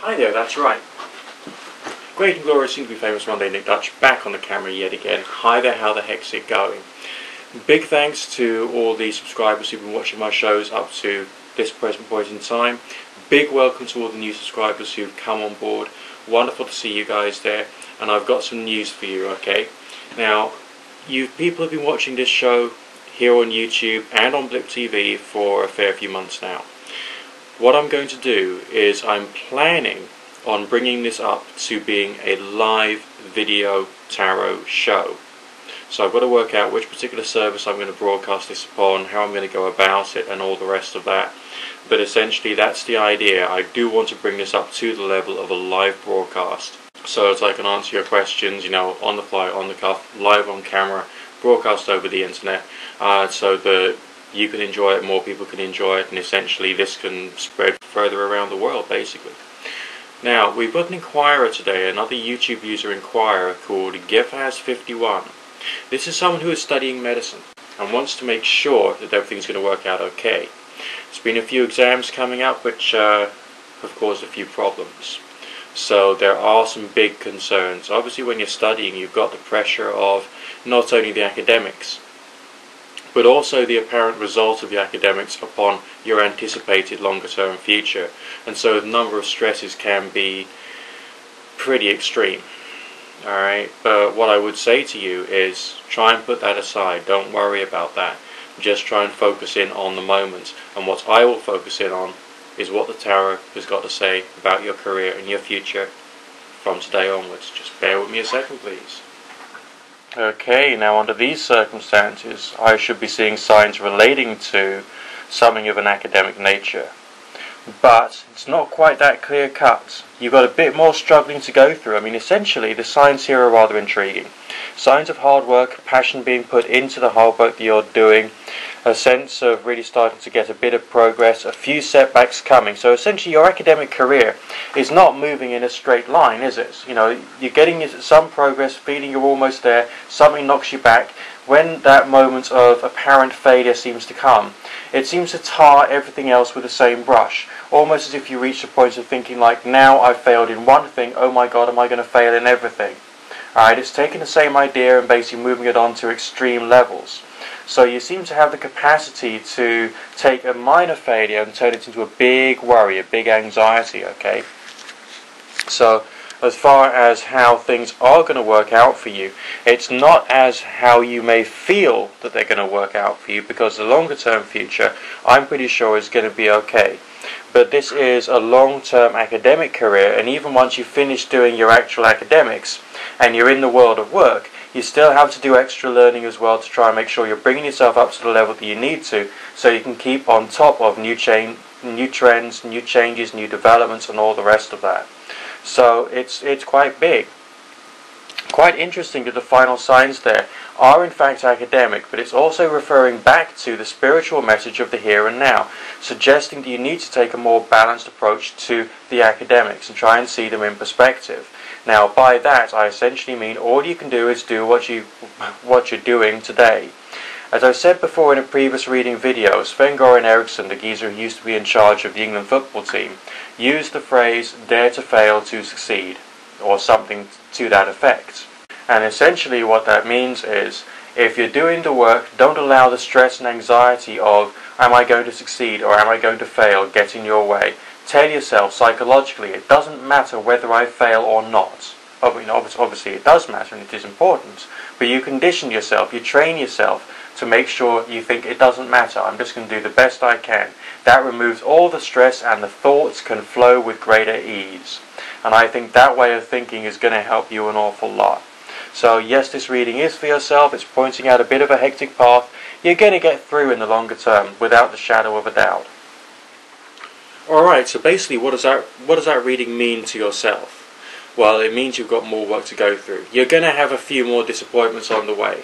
Hi there, that's right. Great and glorious, soon to be famous Monday Nick Dutch, back on the camera yet again. Hi there, how the heck's it going? Big thanks to all the subscribers who've been watching my shows up to this present point in time. Big welcome to all the new subscribers who've come on board. Wonderful to see you guys there. And I've got some news for you, okay? Now, people have been watching this show here on YouTube and on Blip TV for a fair few months now. What I'm going to do is I'm planning on bringing this up to being a live video tarot show. So I've got to work out which particular service I'm going to broadcast this upon, how I'm going to go about it, and all the rest of that. But essentially that's the idea. I do want to bring this up to the level of a live broadcast, so that I can answer your questions, you know, on the fly, on the cuff, live on camera, broadcast over the internet, so that you can enjoy it, more people can enjoy it, and essentially this can spread further around the world, basically. Now, we've got an inquirer today, another YouTube user inquirer called Gefaz51. This is someone who is studying medicine and wants to make sure that everything's going to work out okay. There's been a few exams coming up which have caused a few problems. So there are some big concerns. Obviously when you're studying, you've got the pressure of not only the academics, but also the apparent result of the academics upon your anticipated longer term future. And so the number of stresses can be pretty extreme. Alright, but what I would say to you is try and put that aside. Don't worry about that. Just try and focus in on the moment. And what I will focus in on is what the tarot has got to say about your career and your future from today onwards. Just bear with me a second, please. Okay, now under these circumstances, I should be seeing signs relating to something of an academic nature. But it's not quite that clear cut. You've got a bit more struggling to go through. I mean, essentially, the signs here are rather intriguing. Signs of hard work, passion being put into the hard work that you're doing, a sense of really starting to get a bit of progress, a few setbacks coming. So essentially, your academic career is not moving in a straight line, is it? You know, you're getting some progress, feeling you're almost there, something knocks you back. When that moment of apparent failure seems to come, it seems to tar everything else with the same brush. Almost as if you reach the point of thinking like, now I've failed in one thing, oh my god, am I going to fail in everything? Alright, it's taking the same idea and basically moving it on to extreme levels. So you seem to have the capacity to take a minor failure and turn it into a big worry, a big anxiety, okay? So, as far as how things are going to work out for you, it's not as how you may feel that they're going to work out for you, because the longer term future, I'm pretty sure, is going to be okay. But this is a long-term academic career, and even once you finish doing your actual academics and you're in the world of work, you still have to do extra learning as well to try and make sure you're bringing yourself up to the level that you need to, so you can keep on top of new trends, new changes, new developments, and all the rest of that. So it's quite big. Quite interesting that the final signs there are in fact academic, but it's also referring back to the spiritual message of the here and now, suggesting that you need to take a more balanced approach to the academics and try and see them in perspective. Now, by that I essentially mean all you can do is do what you're doing today. As I said before in a previous reading video, Sven-Göran Eriksson, the geezer who used to be in charge of the England football team, used the phrase, dare to fail to succeed, or something to that effect. And essentially what that means is, if you're doing the work, don't allow the stress and anxiety of, am I going to succeed or am I going to fail, get in your way. Tell yourself psychologically, it doesn't matter whether I fail or not. I mean, obviously it does matter and it is important, but you condition yourself, you train yourself to make sure you think it doesn't matter, I'm just going to do the best I can. That removes all the stress and the thoughts can flow with greater ease. And I think that way of thinking is going to help you an awful lot. So yes, this reading is for yourself, it's pointing out a bit of a hectic path. You're going to get through in the longer term, without the shadow of a doubt. Alright, so basically what does that reading mean to yourself? Well, it means you've got more work to go through. You're going to have a few more disappointments on the way.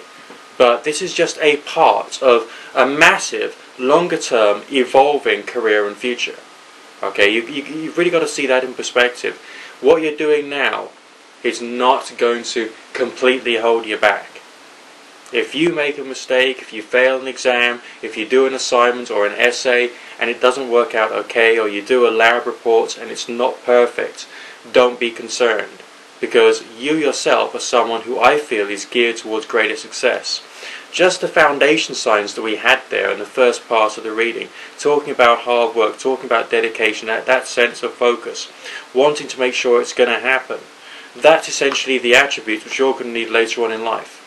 But this is just a part of a massive, longer term, evolving career and future. Okay, you've really got to see that in perspective. What you're doing now is not going to completely hold you back. If you make a mistake, if you fail an exam, if you do an assignment or an essay and it doesn't work out okay, or you do a lab report and it's not perfect, don't be concerned, because you yourself are someone who I feel is geared towards greater success. Just the foundation signs that we had there in the first part of the reading, talking about hard work, talking about dedication, that sense of focus, wanting to make sure it's going to happen, that's essentially the attributes which you're going to need later on in life.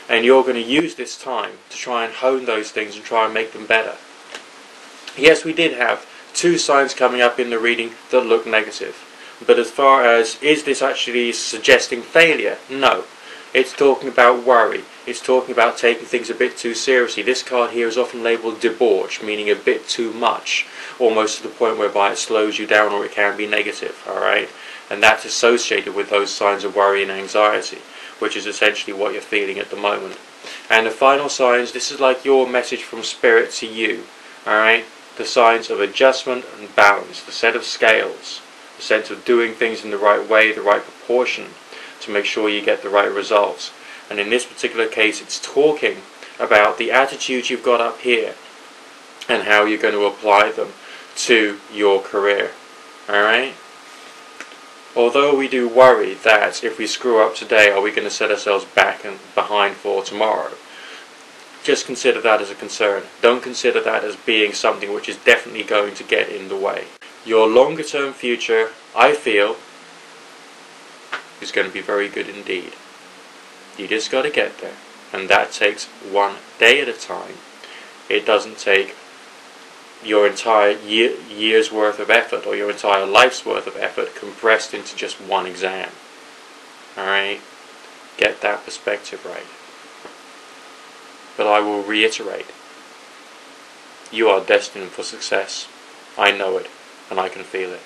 And you're going to use this time to try and hone those things and try and make them better. Yes, we did have 2 signs coming up in the reading that look negative. But as far as, is this actually suggesting failure? No. It's talking about worry. It's talking about taking things a bit too seriously. This card here is often labelled debauch, meaning a bit too much, almost to the point whereby it slows you down or it can be negative, alright? And that's associated with those signs of worry and anxiety, which is essentially what you're feeling at the moment. And the final signs, this is like your message from Spirit to you, alright? The signs of adjustment and balance, the set of scales, the sense of doing things in the right way, the right proportion, to make sure you get the right results. And in this particular case, it's talking about the attitudes you've got up here and how you're going to apply them to your career, alright? Although we do worry that if we screw up today, are we going to set ourselves back and behind for tomorrow? Just consider that as a concern. Don't consider that as being something which is definitely going to get in the way. Your longer term future, I feel, is going to be very good indeed. You just got to get there. And that takes one day at a time. It doesn't take your entire year's worth of effort or your entire life's worth of effort compressed into just one exam. Alright? Get that perspective right. But I will reiterate, you are destined for success. I know it, and I can feel it.